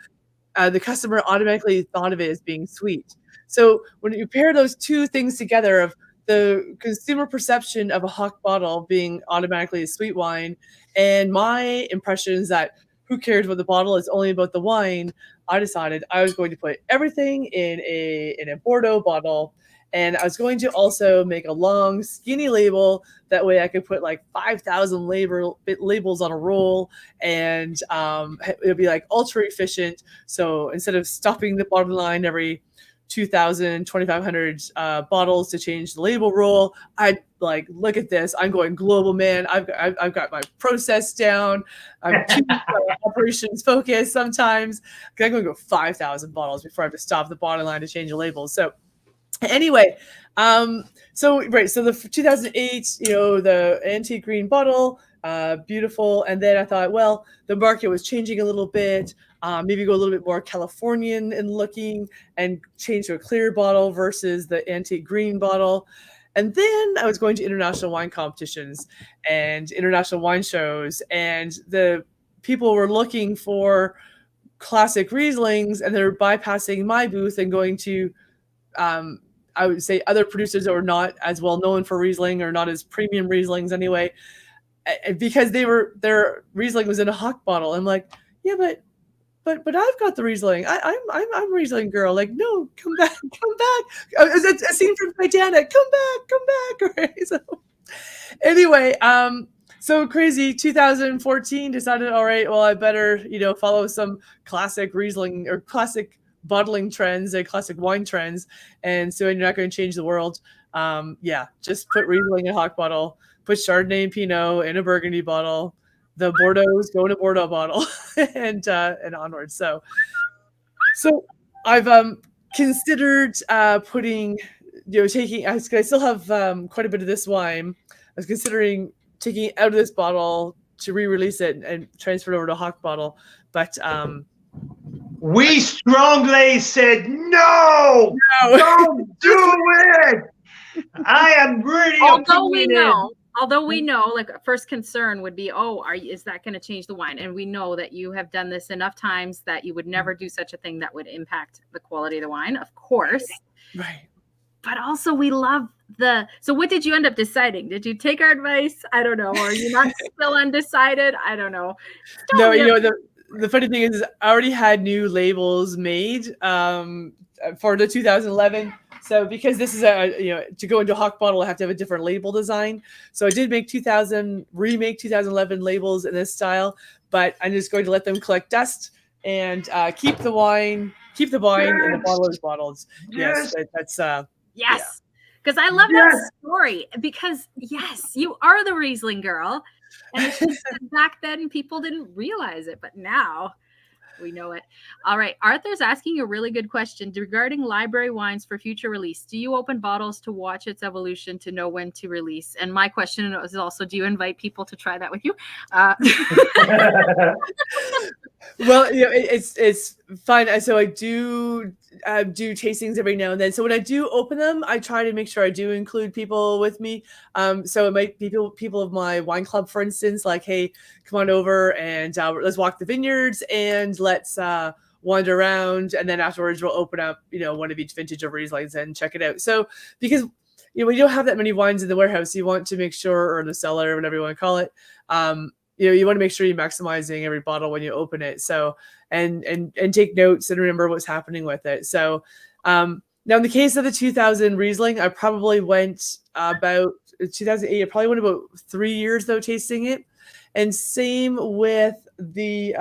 the customer automatically thought of it as being sweet. So when you pair those two things together, of the consumer perception of a hock bottle being automatically a sweet wine, and my impressions that who cares what the bottle is, only about the wine, I decided I was going to put everything in a Bordeaux bottle. And I was going to also make a long, skinny label. That way I could put like 5,000 labels on a roll, and it would be like ultra efficient. So instead of stopping the bottom line every 2,000, 2,500 bottles to change the label roll, I'd like, look at this. I'm going global, man. I've got my process down. I'm too operations focused sometimes. I'm going to go 5,000 bottles before I have to stop the bottom line to change the labels. So anyway, so the 2008, the antique green bottle, beautiful. And then I thought, well, the market was changing a little bit. Maybe go a little bit more Californian in looking and change to a clear bottle versus the antique green bottle. And then I was going to international wine competitions and international wine shows, and the people were looking for classic Rieslings, and they're bypassing my booth and going to I would say other producers that were not as well known for Riesling, or not as premium Rieslings anyway, because their Riesling was in a hock bottle. I'm like, yeah, but I've got the Riesling. I'm a Riesling girl. Like, no, come back. It's a scene from Titanic. Come back. Right? So anyway, so crazy. 2014 decided, all right, well, I better follow some classic Riesling or classic bottling trends and classic wine trends, and so you're not going to change the world. Just put Riesling in a hock bottle, put Chardonnay and Pinot in a Burgundy bottle, the Bordeaux's go in a Bordeaux bottle, and onwards. So I've considered putting, taking. I still have quite a bit of this wine. I was considering taking it out of this bottle to re-release it and transfer it over to a hock bottle, but we strongly said no, don't do it. I am really although we know although we know, like, first concern would be, oh, is that going to change the wine? And we know that you have done this enough times that you would never do such a thing that would impact the quality of the wine, of course. Right. But also we love so what did you end up deciding? Did you take our advice? I don't know. Or are you not still undecided? I don't know. No, the funny thing is I already had new labels made for the 2011. So because this is to go into a hock bottle, I have to have a different label design. So I did make remake 2011 labels in this style, but I'm just going to let them collect dust and keep the wine in the bottle as bottles. Yes, that's yes. Because I love that story. Because yes, you are the Riesling girl. And it's just that back then people didn't realize it, but now we know it. All right. Arthur's asking a really good question regarding library wines for future release. Do you open bottles to watch its evolution to know when to release? And my question is also, do you invite people to try that with you? Well, it's fun. So I do tastings every now and then. So when I do open them, I try to make sure I do include people with me. So it might be people of my wine club, for instance, like, hey, come on over and let's walk the vineyards and let's wander around. And then afterwards we'll open up, one of each vintage of Rieslings and check it out. So because when you don't have that many wines in the warehouse, you want to make sure, or the cellar, or whatever you want to call it, you want to make sure you're maximizing every bottle when you open it. So, and take notes and remember what's happening with it. So, now in the case of the 2000 Riesling, I probably went about 2008. I probably went about 3 years though tasting it, and same with the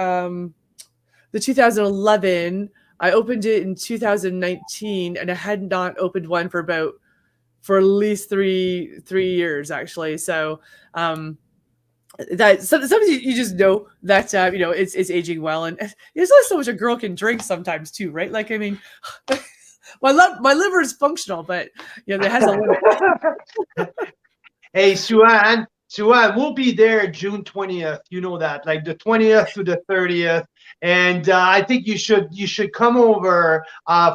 2011. I opened it in 2019, and I had not opened one for at least three years actually. So, that sometimes you just know that it's aging well, and there's only so much a girl can drink sometimes too, right? Like, I mean, my liver is functional, but there has a limit. Hey, Sue-Ann, we'll be there June 20th. You know that, like the 20th to the 30th. And I think you should come over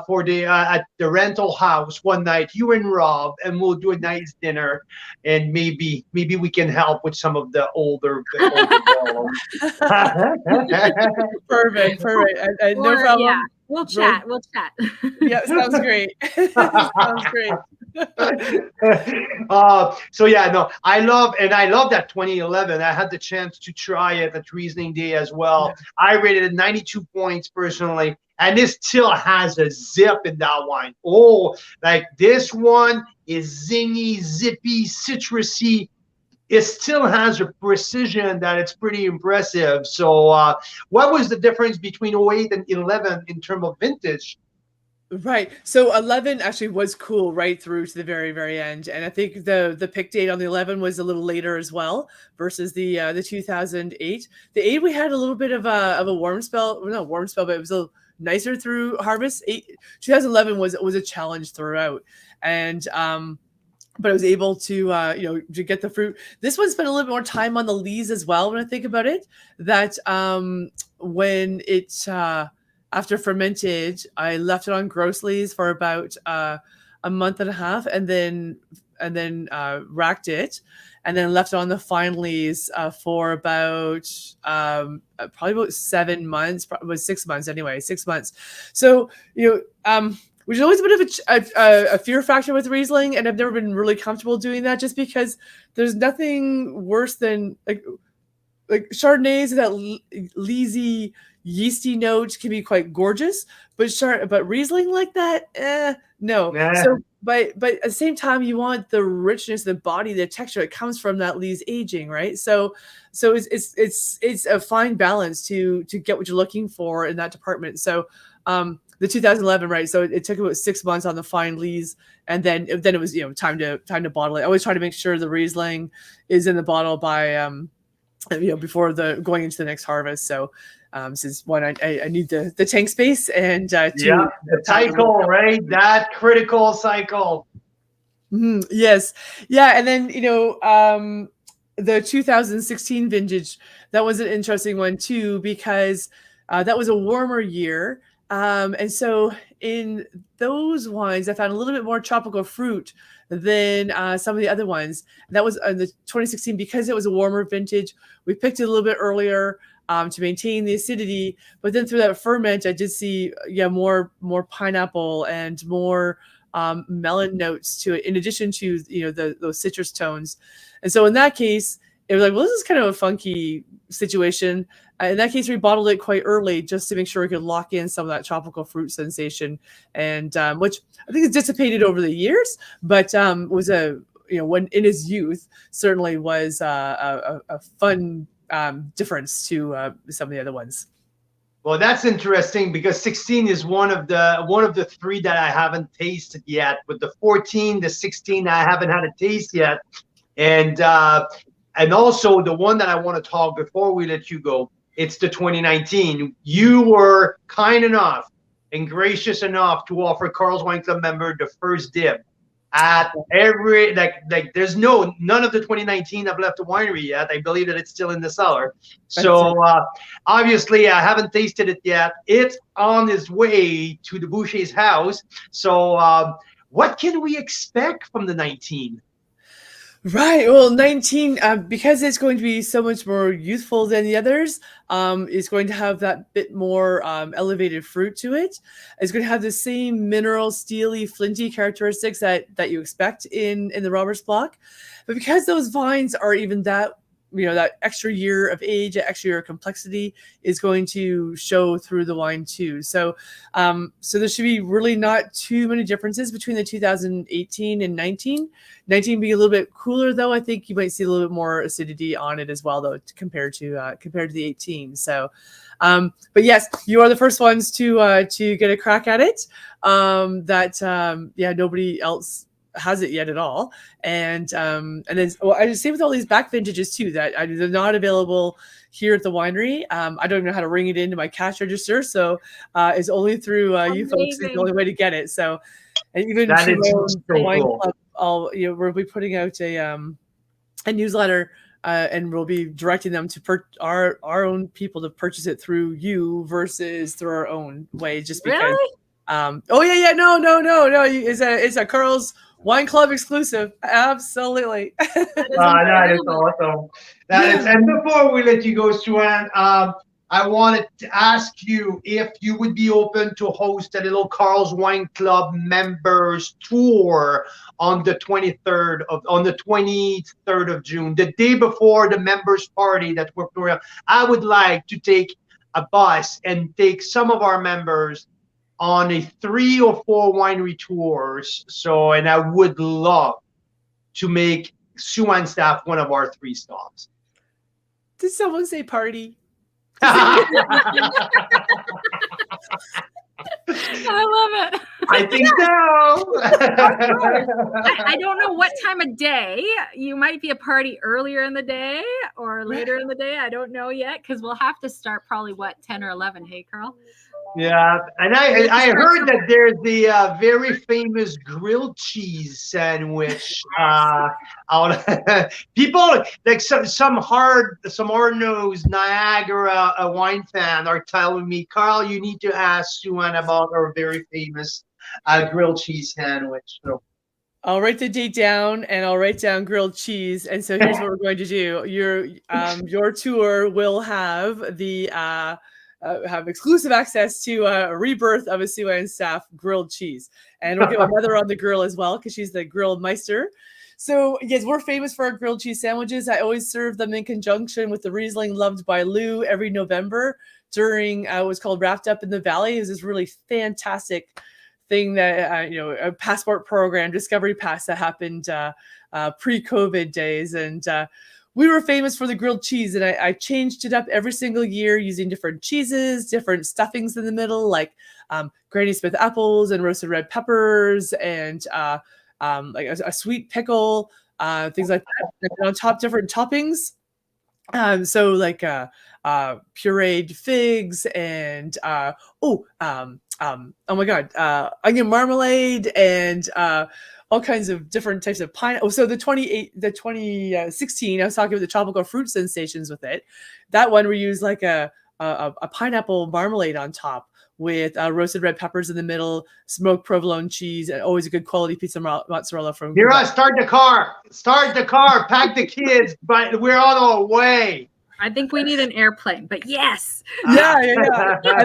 for at the rental house one night, you and Rob, and we'll do a nice dinner, and maybe we can help with some of the older bottles. Perfect. No problem. Yeah, we'll chat. Yeah, sounds great. Sounds great. So yeah, no, I love that 2011. I had the chance to try it at Riesling Day as well. I rated it 92 points personally, and it still has a zip in that wine. Oh, like this one is zingy, zippy, citrusy. It still has a precision that it's pretty impressive. So what was the difference between 08 and 11 in terms of vintage? Right. So 11 actually was cool right through to the very, very end. And I think the pick date on the 11 was a little later as well versus the 2008. The 8, we had a little bit of a warm spell. Well, not warm spell, but it was a little nicer through harvest. 2011 was a challenge throughout. And but I was able to to get the fruit. This one spent a little bit more time on the lees as well when I think about it. That when it after fermented, I left it on gross lees for about a month and a half, and then racked it, and then left it on the fine lees for about probably about 7 months, probably 6 months anyway, 6 months. So which is always a bit of a fear factor with Riesling, and I've never been really comfortable doing that, just because there's nothing worse than like Chardonnays, that leesy, yeasty note can be quite gorgeous, but Riesling like that, no. Yeah. So, but at the same time, you want the richness, the body, the texture that comes from that lees aging, right? So it's a fine balance to get what you're looking for in that department. So, the 2011, right? So it took about 6 months on the fine lees, and then it was time to bottle it. I always try to make sure the Riesling is in the bottle by before going into the next harvest. So since one, I need the tank space, and the cycle, right? That critical cycle. Yes, yeah, and then the 2016 vintage, that was an interesting one too, because that was a warmer year. And so in those wines, I found a little bit more tropical fruit than some of the other ones. And that was the 2016, because it was a warmer vintage. We picked it a little bit earlier to maintain the acidity, but then through that ferment, I did see more pineapple and more melon notes to it, in addition to those citrus tones. And so in that case, it was like, well, this is kind of a funky situation. In that case, we bottled it quite early just to make sure we could lock in some of that tropical fruit sensation, and which I think is dissipated over the years, but was when in his youth certainly was a fun difference to some of the other ones. Well, that's interesting, because 16 is one of the three that I haven't tasted yet. With the 14, the 16, I haven't had a taste yet, and also the one that I want to talk before we let you go. It's the 2019. You were kind enough and gracious enough to offer Carl's Wine Club member the first dib at every there's none of the 2019 have left the winery yet. I believe that it's still in the cellar. So obviously I haven't tasted it yet. It's on its way to the Boucher's house. So what can we expect from the 19? Right. Well, 19, because it's going to be so much more youthful than the others, is going to have that bit more elevated fruit to it. It's going to have the same mineral, steely, flinty characteristics that you expect in the Roberts block. But because those vines are even that, that extra year of age, that extra year of complexity is going to show through the wine too. So, so there should be really not too many differences between the 2018 and 19. 19 being a little bit cooler, though. I think you might see a little bit more acidity on it as well, though, compared to the 18. So, but yes, you are the first ones to get a crack at it. Nobody else has it yet at all, and then I just say with all these back vintages too that they're not available here at the winery. I don't even know how to ring it into my cash register, so it's only through you folks is the only way to get it. So, and even that is the wine cool. club, we'll be putting out a newsletter. And we'll be directing them to our own people to purchase it through you versus through our own way, just because. Really? No, it's a Carl's Wine Club exclusive. Absolutely. That is awesome. And before we let you go, Sue-Ann, I wanted to ask you if you would be open to host a little Carl's Wine Club members tour on the 23rd of June, the day before the members party that we're doing. I would like to take a bus and take some of our members on a 3 or 4 winery tours. So, and I would love to make Sue-Ann Staff one of our 3 stops. Did someone say party? I love it. I think so. I don't know what time of day. You might be a party earlier in the day or later in the day. I don't know yet, because we'll have to start probably 10 or 11. Hey, Carl. Yeah, and I heard that there's the very famous grilled cheese sandwich. People like some hard-nosed Niagara wine fan are telling me, Carl, you need to ask Sue-Ann about our very famous grilled cheese sandwich. So. I'll write the date down, and I'll write down grilled cheese. And so here's what we're going to do: your tour will have the. Have exclusive access to a rebirth of a Sue-Ann Staff grilled cheese. And we'll get my mother on the grill as well, because she's the grilled meister. So yes, we're famous for our grilled cheese sandwiches. I always serve them in conjunction with the Riesling loved by Lou every November during what's called Wrapped Up in the Valley. It was this really fantastic thing that, a passport program, Discovery Pass, that happened pre-COVID days. And we were famous for the grilled cheese, and I changed it up every single year using different cheeses, different stuffings in the middle, like Granny Smith apples and roasted red peppers, and like a sweet pickle, things like that. And on top, different toppings. So like pureed figs and oh my God, onion marmalade and all kinds of different types of pineapple. So the 2016, I was talking about the tropical fruit sensations with it. That one we used like a pineapple marmalade on top with roasted red peppers in the middle, smoked provolone cheese, and always a good quality piece of mozzarella from. Mira, start the car. Start the car. Pack the kids. But we're on our way. I think we need an airplane, but yes. Yeah. And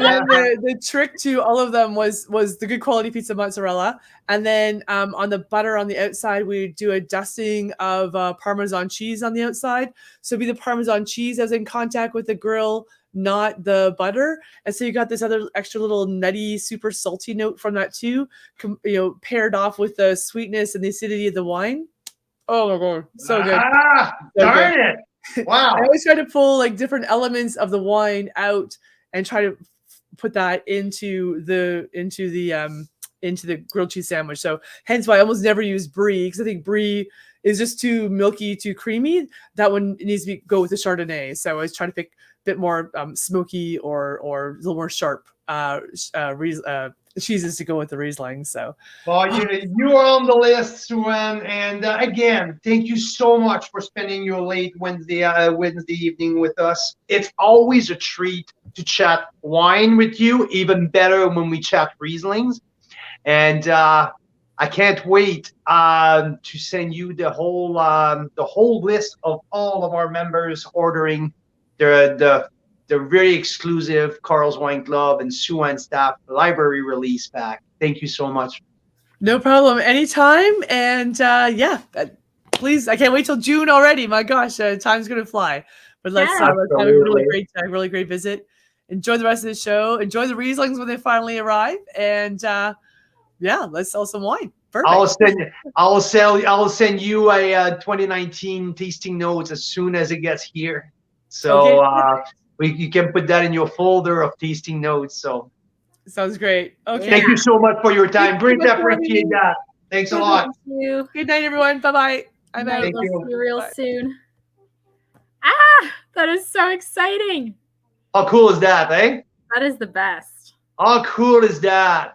then the trick to all of them was the good quality piece of mozzarella. And then on the butter on the outside, we do a dusting of Parmesan cheese on the outside. So it'd be the Parmesan cheese as in contact with the grill, not the butter. And so you got this other extra little nutty, super salty note from that too, paired off with the sweetness and the acidity of the wine. Oh my God, so good. Darn it. Wow. I always try to pull like different elements of the wine out and try to put that into the grilled cheese sandwich. So hence why I almost never use brie, because I think brie is just too milky, too creamy. That one needs to go with the Chardonnay. So I always try to pick a bit more smoky or a little more sharp cheeses to go with the Riesling. So, well, you are on the list, Sue-Ann, and again, thank you so much for spending your late Wednesday evening with us. It's always a treat to chat wine with you. Even better when we chat Rieslings, and I can't wait to send you the whole list of all of our members ordering the very exclusive Carl's Wine Club and Sue-Ann Staff Library release pack. Thank you so much. No problem. Anytime. And please, I can't wait till June already. My gosh, time's going to fly. But let's have a really great visit. Enjoy the rest of the show. Enjoy the Rieslings when they finally arrive. And let's sell some wine. Perfect. I'll send you a 2019 tasting notes as soon as it gets here. So you can put that in your folder of tasting notes. So sounds great. Okay. Thank you so much for your time. Greatly appreciate that. Thanks a lot. Thank you. Good night, everyone. Bye-bye. We'll see you real soon. That is so exciting. How cool is that, eh? That is the best. How cool is that?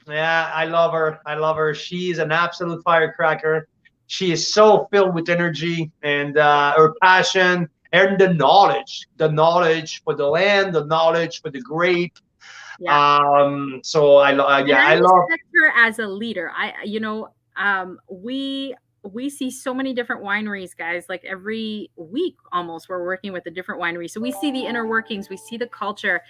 Yeah, I love her. She's an absolute firecracker. She is so filled with energy and her passion and the knowledge for the land, the knowledge for the grape. Yeah. So I love her as a leader. We see so many different wineries, guys. Like every week almost we're working with a different winery. So we see the inner workings, we see the culture,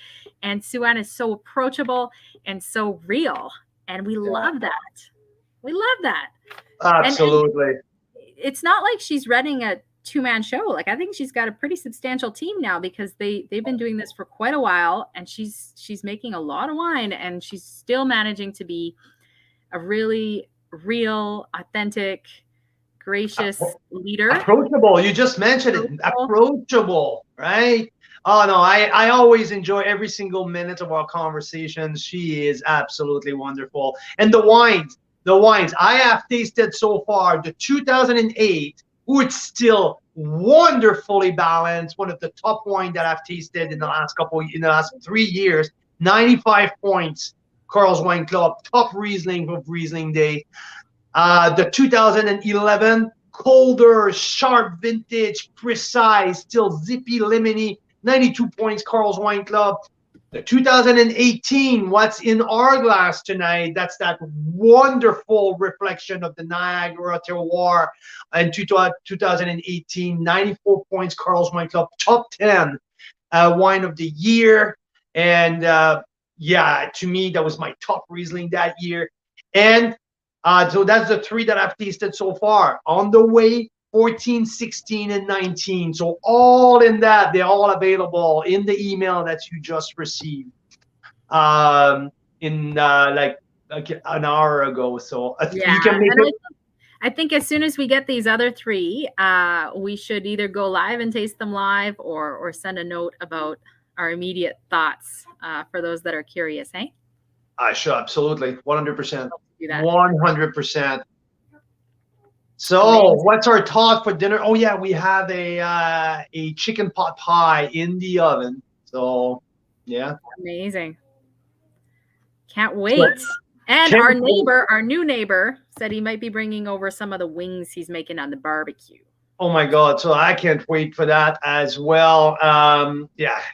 and Sue-Ann is so approachable and so real. And we love that. We love that. Absolutely. And it's not like she's running a two-man show. Like I think she's got a pretty substantial team now, because they've been doing this for quite a while, and she's making a lot of wine, and she's still managing to be a really real, authentic, gracious leader. Approachable. You just mentioned it. Approachable, right? Oh no, I always enjoy every single minute of our conversations. She is absolutely wonderful. And the wines I have tasted so far, the 2008, it's still wonderfully balanced. One of the top wine that I've tasted in the last 3 years. 95 points. Carl's Wine Club, top Riesling of Riesling Day. The 2011, colder, sharp vintage, precise, still zippy, lemony, 92 points, Carl's Wine Club. The 2018, what's in our glass tonight, that's that wonderful reflection of the Niagara terroir. And 2018, 94 points, Carl's Wine Club, top 10 wine of the year. And to me, that was my top Riesling that year. And so that's the 3 that I've tasted so far. On the way, 14, 16, and 19. So all in that, they're all available in the email that you just received in like an hour ago. So you can make it. I think as soon as we get these other 3, we should either go live and taste them live, or send a note about our immediate thoughts for those that are curious, hey? Sure, absolutely. 100%. 100%. So what's our thought for dinner? Oh yeah, we have a chicken pot pie in the oven. So yeah. Amazing. Can't wait. And our new neighbor said he might be bringing over some of the wings he's making on the barbecue. Oh my God. So I can't wait for that as well.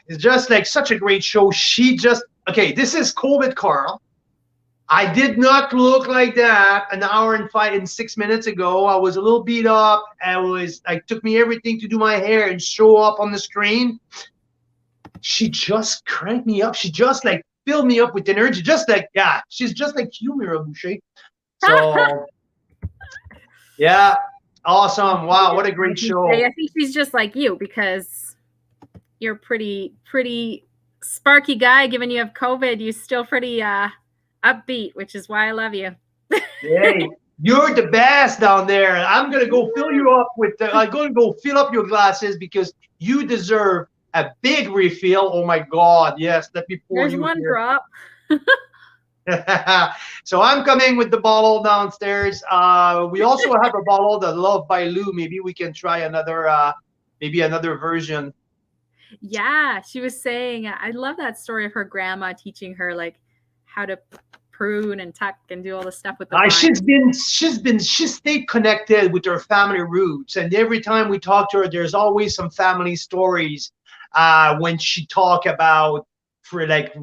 It's just like such a great show. She just, okay, this is COVID Carl. I did not look like that an hour and 6 minutes ago. I was a little beat up. It took me everything to do my hair and show up on the screen. She just cranked me up. She just like filled me up with energy. Just like, yeah, she's just like you, Mira Boucher. So, yeah, awesome. Wow, what a great show. I think she's just like you because you're pretty sparky guy. Given you have COVID, you're still pretty upbeat, which is why I love you. Hey, you're the best down there. I'm gonna go fill you up with. I'm gonna go fill up your glasses because you deserve a big refill. Oh my God, yes. Let me pour There's you one here. drop. So I'm coming with the bottle downstairs. We also have a bottle that Love by Lou. Maybe we can try another, maybe another version. Yeah, she was saying, I love that story of her grandma teaching her like how to prune and tuck and do all the stuff with the wine. She's stayed connected with her family roots, and every time we talk to her, there's always some family stories. When she talk about for like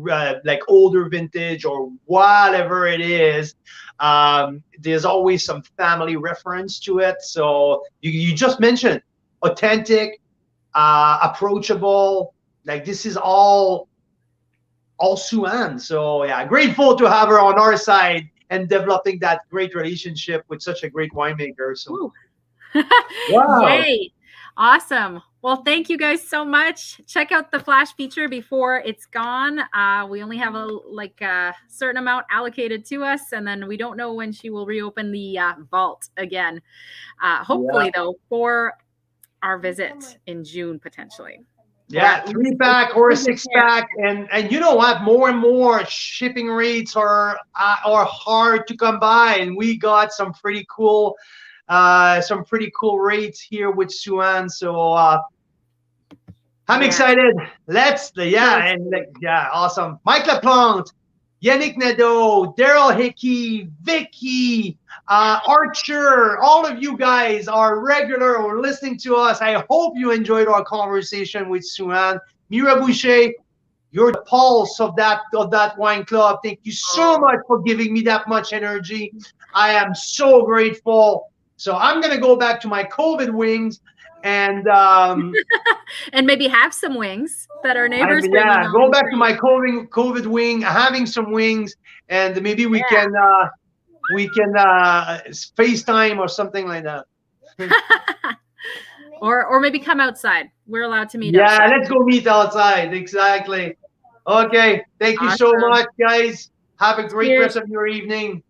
older vintage or whatever it is, there's always some family reference to it. So you just mentioned authentic, approachable. Like this is all Sue-Ann. So yeah, grateful to have her on our side and developing that great relationship with such a great winemaker. So wow. Yay. Awesome. Well, thank you guys so much. Check out the flash feature before it's gone. We only have a certain amount allocated to us, and then we don't know when she will reopen the vault again. Hopefully, though, for our visit in June potentially. Yeah, 3-pack or a 6-pack, and you know what? More and more shipping rates are hard to come by, and we got some pretty cool rates here with Sue-Ann. So I'm excited. Awesome. Mike Laplante, Yannick Nadeau, Daryl Hickey, Vicky, Archer, all of you guys are regular or listening to us. I hope you enjoyed our conversation with Sue-Ann. Mira Boucher, you're the pulse of that wine club. Thank you so much for giving me that much energy. I am so grateful. So I'm gonna go back to my COVID wings and and maybe have some wings that our neighbors. Go back to my COVID wing, having some wings, and maybe we can FaceTime or something like that. or maybe come outside. We're allowed to meet. Yeah, outside. Let's go meet outside. Exactly. Okay. Thank you so much, guys. Have a great rest of your evening.